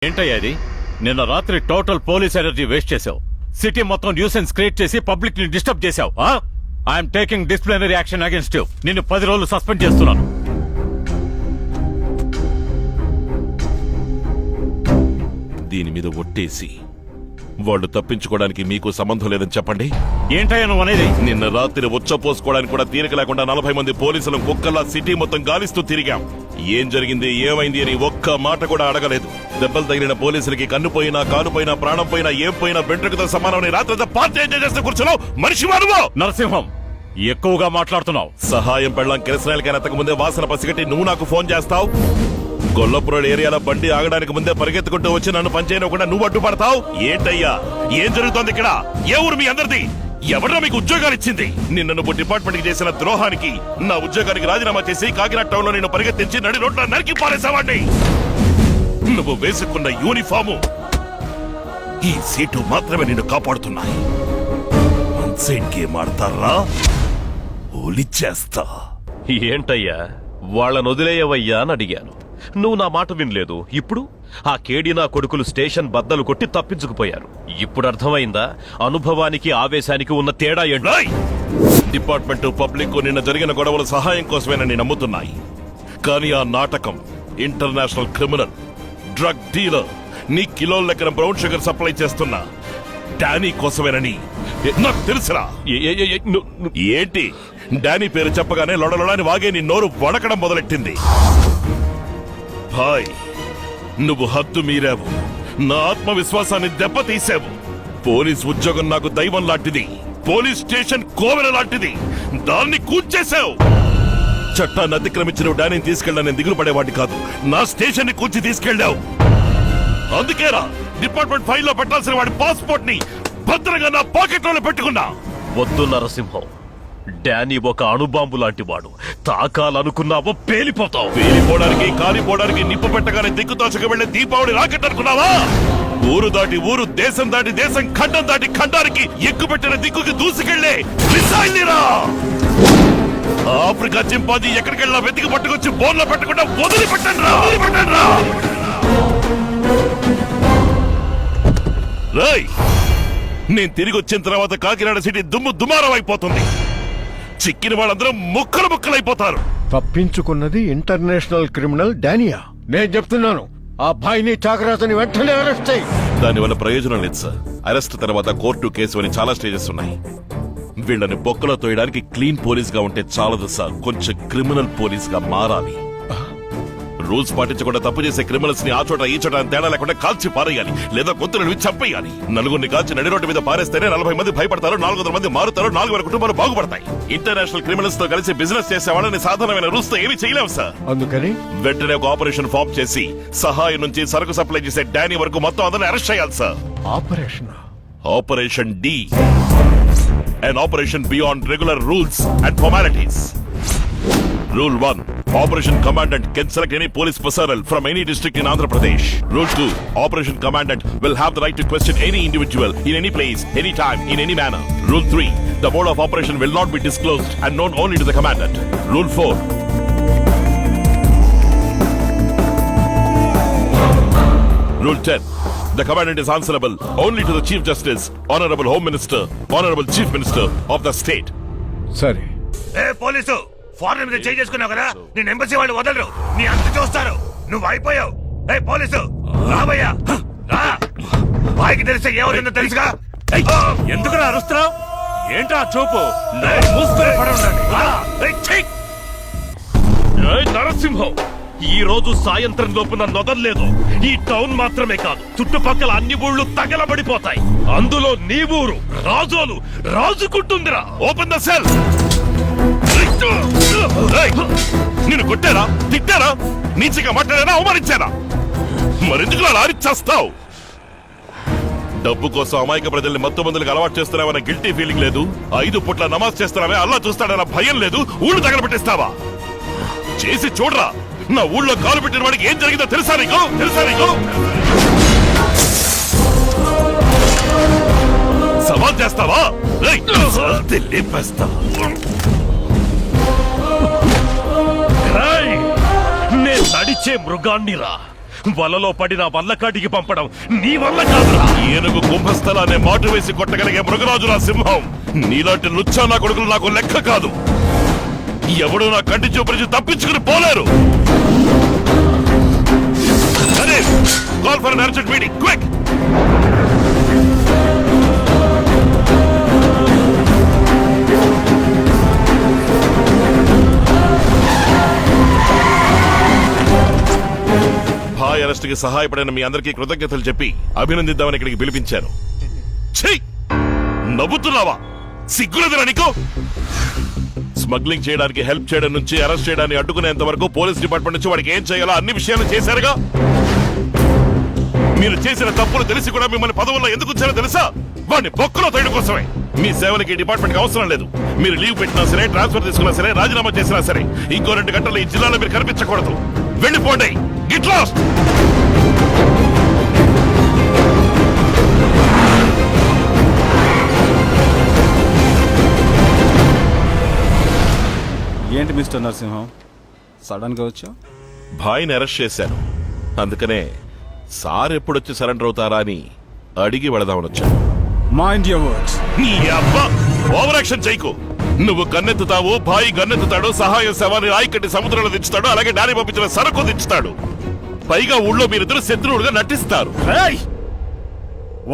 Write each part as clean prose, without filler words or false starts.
ఏంటయ్యా ఇది? నిన్న రాత్రి టోటల్ పోలీస్ ఎనర్జీ వేస్ట్ చేశావు. సిటీ మొత్తం న్యూసెన్స్ క్రియేట్ చేసి పబ్లిక్ ని డిస్టర్బ్ చేశావు. I'm taking disciplinary action against you. నిన్ను 10 రోజులు సస్పెండ్ చేస్తున్నాను. దీని మీద ఒట్టేసి వాళ్ళు తప్పించుకోవడానికి మీకు సంబంధం లేదని చెప్పండి. ఏంటయ్యా నువ్వు అనేది? నిన్న రాత్రి ఉచ్చపోసుకోవడానికి కూడా తీరిక లేకుండా 40 మంది పోలీసులు కుక్కల్లా సిటీ మొత్తం గాలిస్తూ తిరిగాం. ఏం జరిగింది, ఏమైంది అని ఒక్క మాట కూడా అడగలేదు. దెబ్బలు తగిలిన పోలీసులకి కన్ను పోయినా, కాలు పోయినా, ప్రాణం పోయినా, ఏం పోయినా వెంట్రుకతో సమానమని రాత్రి పార్టీ ఎంజాయ్ చేస్తే కూర్చున్నావు. మనిషి వాడువో నరసింహం, ఎక్కువగా మాట్లాడుతున్నావు. సహాయం పెళ్ళం కిరసనాయలకి ఎత్తక ముందే వాసన పసిగట్టి నువ్వు నాకు ఫోన్ చేస్తావు. గొల్లపురం ఏరియాలో బండి ఆగడానికి ముందే పరిగెత్తుకుంటూ వచ్చి నన్ను పనిచేయకుండా నువ్వు అడ్డుపడతావు. ఏంటయ్యా, ఏం జరుగుతోంది ఇక్కడ? ఏ ఊరు మీ అందరిది? ఎవరో మీకు ఉద్యోగాలు ఇచ్చింది? నిన్న నువ్వు డిపార్ట్మెంట్ కి చేసిన ద్రోహానికి నా ఉద్యోగానికి రాజీనామా చేసి కాకినాడ టౌన్ లో నేను పరిగెత్తించి నడి రోడ్ల నరికి పారేసావాడిని. నువ్వు వేసుకున్న యూనిఫాము, ఈ సీటు మాత్రమే నిన్ను కాపాడుతున్నాయి. గేమ్ ఆడతారా? ఓలిచ్చేస్తా. ఏంటయ్యా, వాళ్ళను వదిలేయవయ్యా అని అడిగాను. నువ్వు నా మాట వినలేదు. ఇప్పుడు ఆ కేడి నా కొడుకులు స్టేషన్ బద్దలు కొట్టి తప్పించుకుపోయారు. ఇప్పుడు అర్థమైందా అనుభవానికి ఆవేశానికి ఉన్న తేడా ఏంటో? డిపార్ట్మెంట్ పబ్లిక్ నిన్న జరిగిన గొడవల సహాయం కోసమేనని నమ్ముతున్నాయి. కానీ ఆ నాటకం ఇంటర్నేషనల్ క్రిమినల్, డ్రగ్ డీలర్, నీ కిలోల లెక్కన బ్రౌన్ షుగర్ సప్లై చేస్తున్నా డానీ కోసమేనని నాకు తెలుసురా. ఏంటి, డానీ పేరు చెప్పగానే లొడలొడని వాగే నీ నోరు వడకడం మొదలెట్టింది. భాయ్, నువ్వు హద్దు మీరావు. నా ఆత్మవిశ్వాసాన్ని దెబ్బతీసావు. పోలీస్ ఉద్యోగం నాకు దైవం లాంటిది. పోలీస్ స్టేషన్ కోవెల లాంటిది. దాన్ని కూల్చేశావు. చట్టాన్ని అతిక్రమించిన డానీని తీసుకెళ్ళా నేను దిగులు పడేవాడిని కాదు. నా స్టేషన్ ని కూల్చి తీసుకెళ్ళావు. అందుకేరా డిపార్ట్మెంట్ ఫైల్లో పెట్టాల్సిన వాడి పాస్పోర్ట్ ని భద్రంగా నా పాకెట్ లో పెట్టుకున్నా. వద్దు నరసింహం, డానీ ఒక అణుబాంబు లాంటి వాడు. తాకాలనుకున్నావో పేలిపోతావు. పేలిపోవడానికి, కాలిపోవడానికి నిప్పు పెట్టగానే దిక్కుతోచక వెళ్లే దీపావళి రాకెట్ అనుకున్నావా? ఊరు దాటి ఊరు, దేశం దాటి దేశం, ఖండం దాటి ఖండానికి ఎక్కుపెట్టిన దిక్కుకి దూసుకెళ్లే మిసైల్నిరా. ఆఫ్రికా చింపాజీ ఎక్కడికెళ్ళా వెతికి పట్టుకొచ్చి బోన్లో పెట్టకుండా వదిలిపెట్టండి రా. రేయ్, నేను తిరిగి వచ్చిన తర్వాత కాకినాడ సిటీ దుమ్ము దుమారం అయిపోతుంది. చిక్కిన వాళ్ళందరూ ముక్కలు ముక్కలైపోతారు. తప్పించుకున్నది ఇంటర్నేషనల్ క్రిమినల్ డానియా. నేను చెప్తున్నాను, ఆ అబ్బాయిని చాకరాతని వెంటనే అరెస్ట్ చేయి. దానివల్ల ప్రయోజనం లేదు సార్. అరెస్ట్ తర్వాత కోర్టు, కేసు అని చాలా స్టేజెస్ ఉన్నాయి. వీళ్ళని బొక్కలో తోయడానికి క్లీన్ పోలీస్ గా ఉంటే చాలదు సార్, కొంచెం క్రిమినల్ పోలీస్ గా మారాలి. రూల్స్ పాటించకుండా తప్పు చేసే క్రిమినల్స్ ని ఆ చోట ఈ చోట తేడా లేకుండా కాల్చి పారేయాలి, లేదా గొంతులను చంపేయాలి. నలుగురిని కాల్చి నడి రోడ్డు మీద పారేస్తేనే 40 మంది భయపడతారు, 400 మంది మారుతారు, 4,000 కుటుంబాలు బాగుపడతాయి. ఇంటర్నేషనల్ క్రిమినల్స్ తో కలిసి బిజినెస్ చేసే వాళ్ళని సాధారణమైన రూల్స్ తో ఏమీ చేయలేము సార్. అందుకని వెంటనే ఒక ఆపరేషన్ ఫామ్ చేసి సహాయం నుంచి సరుకు సప్లై చేసే డానీ వరకు మొత్తం అందరిని అరెస్ట్ చేయాలి sir. Operation D, an operation beyond regular rules and formalities. Rule 1. Operation Commandant can select any police personnel from any district in Andhra Pradesh. Rule 2. Operation Commandant will have the right to question any individual in any place, any time, in any manner. Rule 3. The mode of operation will not be disclosed and known only to the Commandant. Rule 4. Rule 10. The Commandant is answerable only to the Chief Justice, Honorable Home Minister, Honorable Chief Minister of the state. సరే. Police foreign మీద change చేసుకున్నావు కదా, నేను embassy వాళ్ళు వదలరు, నీ అంత చూస్తారు. నువ్వు అయిపోయావు. పోలీసు రాబయ్యా, రా. వాయికి తెలిస్తే ఏమవుతుందో తెలుసుగా. ఎందుకు అరుస్తున్నావు? ఏంటా చూపు? నరసింహం, ఈ రోజు సాయంత్రం లోపు నన్ను వదలలేదు. ఈ టౌన్ మాత్రమే కాదు, చుట్టుపక్కల అన్ని ఊళ్ళు తగలబడిపోతాయి. అందులో నీ ఊరు రాజోలు రాజుకుంటుందిరా. Open the cell. నిన్ను కొట్టారా, తిట్టారా, నీచిగా మాట్లాడారా, అవమానించారా? మరెందుకు అలా ఆరిచ్చేస్తావు? డబ్బు కోసం అమాయక ప్రజల్ని మత్తు మందులకు అలవాటు చేస్తున్నావన్న గిల్టీ ఫీలింగ్ లేదు. 5 పూట్ల నమాజ్ చేస్తున్నావే, అల్లా చూస్తాడన్న భయం లేదు. ఊళ్ళు తగలబెట్టిస్తావా? చేసి చూడరా. నా ఊళ్ళో కాలు పెట్టిన వాడికి ఏం జరిగిందో తెలుసా నీకు? సవాల్ చేస్తావా? లేపేస్తా. నేను నడిచే మృగాన్నిరా. వలలో పడి నా వల్లకాటికి పంపడం నీ వల్ల కాదురా. ఏనుగు కుంభస్థలాన్ని మాటు వేసి కొట్టగలిగే మృగరాజుల సింహం నీలాంటి లుచ్చా నా కొడుకులు నాకు లెక్క కాదు. ఎవడు నా కంటి చూపరిచి తప్పించుకుని పోలేరు. Call for urgent meeting quick. భాయ్ అరెస్ట్ కి సహాయపడిన మీ అందరికీ కృతజ్ఞతలు చెప్పి అభినందిద్దామని ఇక్కడికి పిలిపించాను. ఛీ! నవ్వుతున్నావా? సిగ్గులేదురా నీకు? స్మగ్లింగ్ చేయడానికి హెల్ప్ చేయడం నుంచి అరెస్ట్ చేయడాన్ని అడ్డుకునేంత వరకు పోలీస్ డిపార్ట్మెంట్ నుంచి వాడికి ఏం చేయాలో అన్ని విషయాలు చేశారుగా. మీరు చేసిన తప్పులు తెలిసి కూడా మిమ్మల్ని పదవుల్లో ఎందుకు వచ్చారో తెలుసా? వాడిని బొక్కలో తేయడం కోసమే. మీ సేవలకి డిపార్ట్మెంట్ కి అవసరం లేదు. మీరు లీవ్ పెట్టినా సరే, ట్రాన్స్ఫర్ తీసుకున్నా సరే, రాజీనామా చేసినా సరే, ఇంకో 2 గంటలు ఈ జిల్లాలో మీరు కనిపించకూడదు. వెళ్ళిపోండి. Get lost. ఏంటి మిస్టర్ నరసింహం సడన్ గా వచ్చా? భాయ్ని అరెస్ట్ చేశాను. అందుకనే సార్ ఎప్పుడొచ్చి సరెండర్ అవుతారా అని అడిగి వెళదామని వచ్చాను. Mind your words. నీ అబ్బా ఓవర్ యాక్షన్ చేయకు. నువ్వు గన్నెత్తుతావు, భాయ్ గన్నెత్తుతాడు, సహాయం శవాన్ని రాయికట్టి సముద్రంలో దించుతాడు, అలాగే డాని పంపించిన సరకు దించుతాడు. పైగా ఊళ్ళో మీరిద్దరు శత్రువులుగా నటిస్తారు.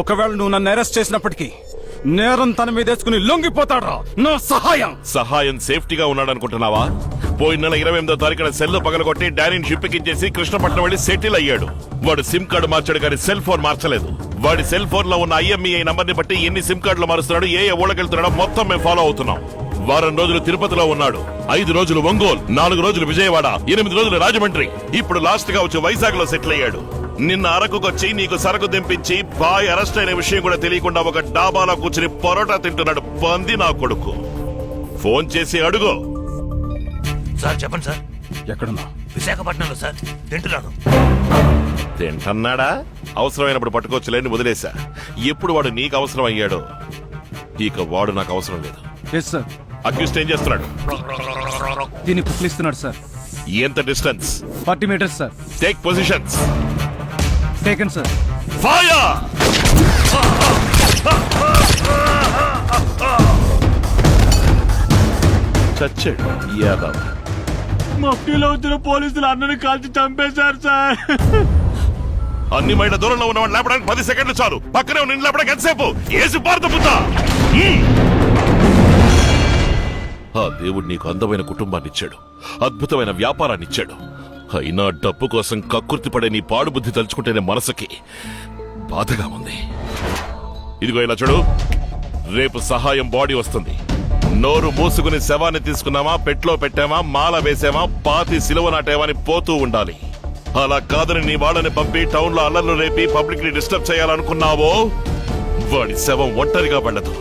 ఒకవేళ నువ్వు నన్ను అరెస్ట్ చేసినప్పటికీ నేరం తన మీద వేసుకుని లొంగిపోతాడా నా సహాయం? సహాయం సేఫ్టీగా ఉన్నాడనుకుంటున్నావా? పోయిన నెల 28వ తారీఖున సెల్ పగలగొట్టి డానీని షిప్ ఎక్కించేసి కృష్ణపట్నం వెళ్లి సెటిల్ అయ్యాడు. వాడు సిమ్ కార్డు మార్చాడు కానీ సెల్ ఫోన్ మార్చలేదు. వాడి సెల్ ఫోన్ లో ఉన్న IMEI నంబర్ ని బట్టి ఎన్ని సిమ్ కార్డులు మారుస్తున్నాడు, ఏ ఊళ్ళకెళ్తున్నాడో మొత్తం మేము ఫాలో అవుతున్నాం. వారం రోజులు తిరుపతిలో ఉన్నాడు, 5 రోజులు ఒంగోలు, 4 రోజులు విజయవాడ, 8 రోజులు రాజమండ్రి, ఇప్పుడు లాస్ట్ గా వచ్చి వైజాగ్ లో సెటిల్ అయ్యాడు. నిన్న అరకుకొచ్చి నీకు సరకు దింపించి బాయ్ అరెస్ట్ అయిన విషయం కూడా తెలియకుండా ఒక డాబాలో కూర్చుని పరోటా తింటున్నాడు. పంది నా కొడుకు. ఫోన్ చేసి అడుగు. సార్ చెప్పండి సార్. ఎక్కడున్నా? విశాఖపట్నంలో సార్. తింటున్నాను. తింటన్నాడా? అవసరమైనప్పుడు పట్టుకోవచ్చులేని వదిలేశా. ఎప్పుడు వాడు నీకు అవసరం అయ్యాడో ఇక వాడు నాకు అవసరం లేదు. Yes sir. అక్యూస్ట్ ఏం చేస్తున్నాడు? దీన్ని పుక్లిస్తున్నాడు సార్. ఎంత distance? 40 metres sir. Take positions. Taken sir. Fire! చచ్చాడు యాదవ్. మఫ్టీలో వచ్చిన పోలీసులు అన్నని కాల్చి చంపేశారు సార్. అన్ని మైళ్ళ దూరంలో ఉన్నవాడు లేపడానికి 10 సెకండ్లు చాలు. పక్కనే ఉన్న లేపడానికి ఎంతసేపు? ఏసు పార్త పుత్త. ఆ దేవుడు నీకు అందమైన కుటుంబాన్ని ఇచ్చాడు, అద్భుతమైన వ్యాపారాన్ని ఇచ్చాడు. అయినా డబ్బు కోసం కక్కుర్తి పడే నీ పాడు బుద్ధి తలుచుకుంటేనే మనసుకి బాధగా ఉంది. ఇదిగో ఇలా చూడు, రేపు సహాయం బాడీ వస్తుంది. నోరు మూసుకుని శవాన్ని తీసుకున్నామా, పెట్లో పెట్టామా, మాల వేసామా, పాతి సిలువ నాటేమా అని పోతూ ఉండాలి. అలా కాదని నీ వాళ్ళని పంపి టౌన్ లో అల్లర్లు రేపి పబ్లిక్ ని డిస్టర్బ్ చేయాలనుకున్నావో వాడి శవం ఒంటరిగా పడదు.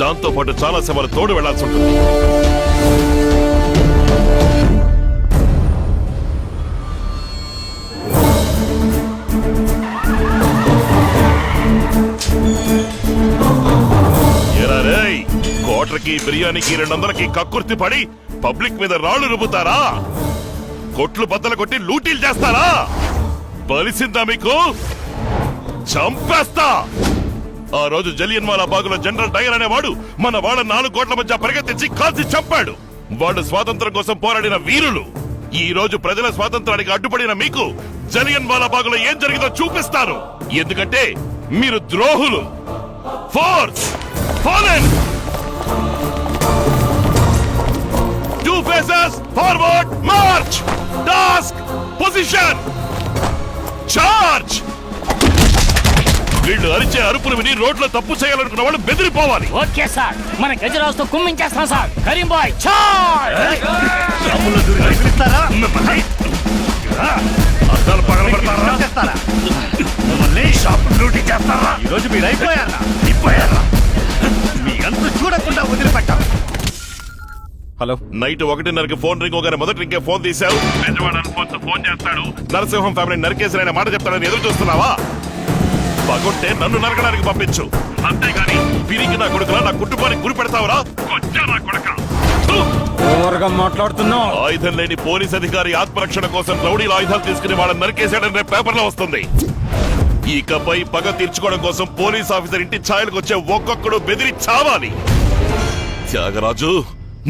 దాంతో పాటు చాలా శవాలు తోడు వెళ్లాల్సి ఉంటుంది. కోటర్కి బిర్యానీకి 200కి కక్కుర్తి పడి పబ్లిక్ మీద రాళ్లు రుబ్బుతారా? కొట్లు బద్దలు కొట్టి లూటీలు చేస్తారా? బలిసిందా మీకు? చంపేస్తా. ఆ రోజు జలియన్వాలా బాగులో జనరల్ డయర్ అనేవాడు మన వాళ్ళ 4 కోట్ల మధ్య పరిగెత్తించి కాల్చి చంపాడు. వాళ్ళు స్వాతంత్రం కోసం పోరాడిన వీరులు. ఈ రోజు ప్రజల స్వాతంత్రానికి అడ్డుపడిన మీకు జలియన్వాలా బాగులో ఏం జరిగిందో చూపిస్తాను. ఎందుకంటే మీరు ద్రోహులు. Force fallen. 2 phases forward march. Task position charge. వీళ్ళు అరిచే అరుపులు విని రోడ్లో తప్పు చేయాలనుకున్న వాళ్ళు బెదిరిపోవాలి. ఓకే సార్, మన గజరాజుతో కుమ్మించేస్తాం సార్. కరీం బాయ్ చార్జ్. అద్దాలు పగలబడతారా? షాపులు లూటీ చేస్తారా? ఈరోజు మీరు అయిపోయారా? మీ అంత చూడకుండా వదిలిపెట్టాం. హలో. నైట్ 1:30కి ఫోన్ రింగ్ ఒకరి మొదటి రింగే ఫోన్ తీశావు. ఫోన్ చేస్తాడు, నరసింహం ఫ్యామిలీ నరికేసిన మాట చెప్తాడని ఎదురు చూస్తున్నావా? పగుంటే నన్ను నరకడానికి పంపించు. అంతేగాని పిరికి నా కొడుకులా నా కుటుంబానికి గురి పెడతావురా? కొచ్చా నా కొడుక. ఓవర్గా మాట్లాడుతున్నావు. ఆయుధం లేని పోలీస్ అధికారి ఆత్మరక్షణ కోసం రౌడీల ఆయుధాలు తీసుకుని వాళ్ళని నరికేశాడని రేపు పేపర్లో వస్తుంది. ఇకపై పగ తీర్చుకోవడం కోసం పోలీస్ ఆఫీసర్ ఇంటి ఛాయలకు వచ్చే ఒక్కొక్కడు బెదిరి చావాలి. త్యాగరాజు,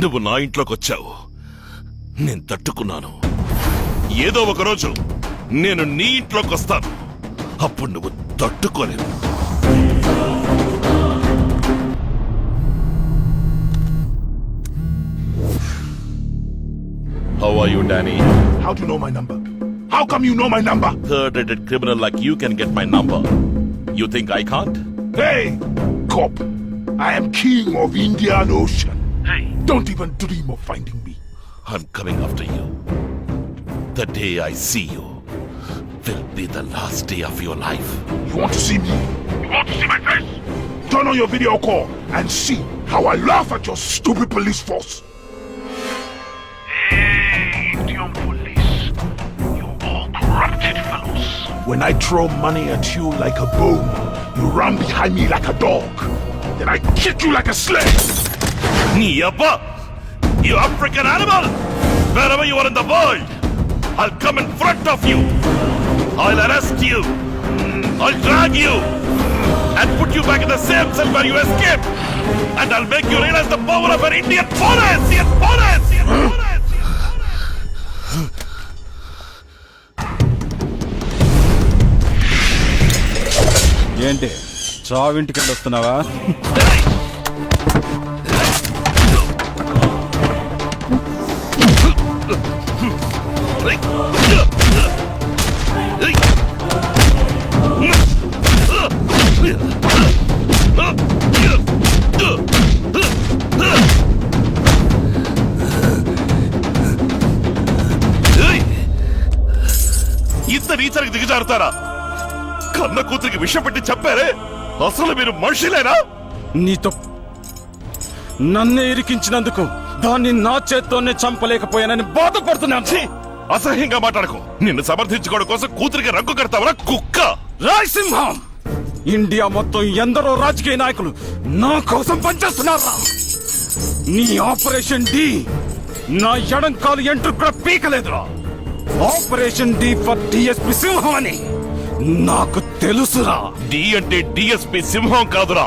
నువ్వు నా ఇంట్లోకి వచ్చావు, నేను తట్టుకున్నాను. ఏదో ఒక రోజు నేను నీ ఇంట్లోకి వస్తాను, అప్పుడు నువ్వు తట్టుకోలేవు. How are you, Danny? How do you know my number? How come you know my number? Third-rated criminal like you can get my number. You think I can't? Hey, cop. I am king of Indian Ocean. Hey. Don't even dream of finding me. I'm coming after you. The day I see you will be the last day of your life. You want to see me? You want to see my face? Turn on your video call and see how I laugh at your stupid police force. Hey, Indian police. You all corrupted fellows. When I throw money at you like a bone, you run behind me like a dog. Then I kick you like a slave. Yabba! You African animal! Wherever you are in the world, I'll come in front of you. I'll arrest you. I'll drag you and put you back in the same cell where you escaped. And I'll make you realize the power of an Indian police! Indian police! Indian police! ఏంటి చావింటికి వెళ్ళి వస్తున్నావా? ఇంత నీచరికి దిగజారుతారా? కన్న కూతురికి విషం పెట్టి చెప్పారే, అసలు మీరు మనుషులేనా? నీతో నన్నే ఇరికించినందుకు దాన్ని నా చేత్తోనే చంపలేకపోయానని బాధపడుతున్నాను. ఛీ! అసహ్యంగా మాట్లాడకు. నిన్ను సమర్థించుకోవడం కోసం కూతురికి రంగు కడతావరా కుక్క? రాయసింహం, ఇండియా మొత్తం ఎందరో రాజకీయ నాయకులు నా కోసం పనిచేస్తున్నారా? నీ ఆపరేషన్ డి నా ఎడం కాలు ఎంట్రు కూడా పీకలేదురా. ఆపరేషన్ డి ఫర్ డిఎస్పి సింహం అని నాకు తెలుసురా. డి అంటే డిఎస్పి సింహం కాదురా,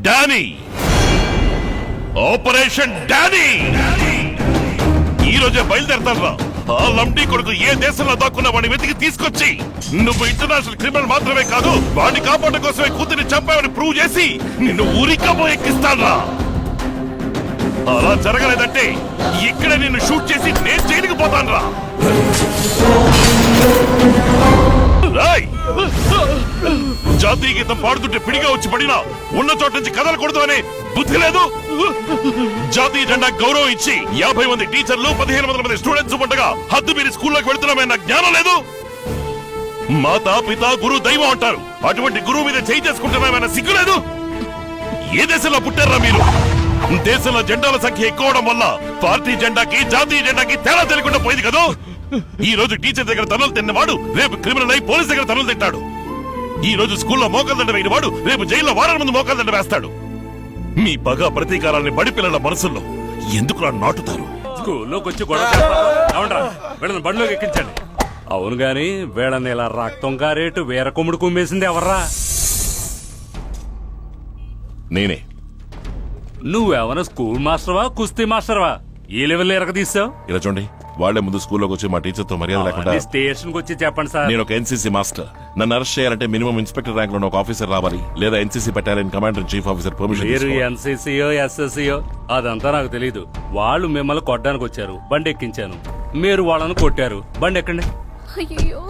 డానీ. ఆపరేషన్ డానీ ఈ రోజే బయలుదేరతారా. ఆ లంబడి కొడుకు ఏ దేశంలో దాక్కున్న వాడిని వెతికి తీసుకొచ్చి, నువ్వు ఇంటర్నేషనల్ క్రిమినల్ మాత్రమే కాదు, వాడిని కాపాడడం కోసమే కూతురిని చంపావని ప్రూవ్ చేసి నిన్ను ఊరికబో ఎక్కిస్తాన్రా. అలా జరగలేదంటే ఇక్కడే నిన్ను షూట్ చేసి నేను జైలుకి పోతాన్రా. జాతీయ గీతం పాడుతుంటే పిడిగా వచ్చి పడినా ఉన్న చోట నుంచి కదలకూడదు అనే బుద్ధి లేదు. జాతీయ జెండా గౌరవం ఇచ్చి 50 మంది టీచర్లు 1500 మంది స్టూడెంట్స్ ఉండగా హద్దు మీరు స్కూల్లోకి వెళ్తున్నామే నాకు జ్ఞానం లేదు. మాతా పిత గురు దైవం అంటారు, అటువంటి గురువు మీద చేయి చేసుకుంటున్నామన్న సిగ్గు లేదు. ఏ దేశంలో పుట్టారా మీరు? దేశంలో జెండాల సంఖ్య ఎక్కువడం వల్ల పార్టీ జెండాకి జాతీయ జెండాకి తేడా తెలియకుండా పోయింది కదా. ఈ రోజు టీచర్ దగ్గర తనులు తిన్నవాడు రేపు క్రిమినల్ అయి పోలీస్ దగ్గర తనులు తింటాడు. ఈ రోజు స్కూల్లో మోకాలు వేయని వాడు రేపు జైల్లో వారాల ముందు మోకాలు వేస్తాడు. మీ పగ ప్రతీకారాన్ని బడి పిల్లల మనసుల్లో ఎందుకు నాటుతారు? స్కూల్లోకి వచ్చి గొడవ చేస్తారా? వీళ్ళని బండిలోకి ఎక్కించండి. అవును గాని వీళ్ళని ఇలా రక్తం కారేటు వేర కొమ్ముడు కుమ్మేసింది ఎవర్రా? నేనే. నువ్వేమన్నా స్కూల్ మాస్టర్వా కుస్తీ మాస్టర్వా? ఈ లెవెల్ ఎరగదీసావు. ఇలా చూడండి, వాళ్లే ముందు స్కూల్లోకి వచ్చి మా టీచర్ తో మర్యాద లేకుండా. స్టేషన్ కి వచ్చి చెప్పండి సార్. నేను ఒక ఎన్సీసీ మాస్టర్. నన్ను అరెస్ట్ చేయాలంటే మినిమం ఇన్స్పెక్టర్ ర్యాంక్ లో ఒక ఆఫీసర్ రావాలి, లేదా NCC battalion commander chief officer permission. మీరు ఎన్సీసీయో ఎస్ఎస్సీయో అదంతా నాకు తెలీదు. వాళ్ళు మిమ్మల్ని కొట్టడానికి వచ్చారు, బండి ఎక్కించాను. మీరు వాళ్ళని కొట్టారు, బండి ఎక్కండి. అయ్యో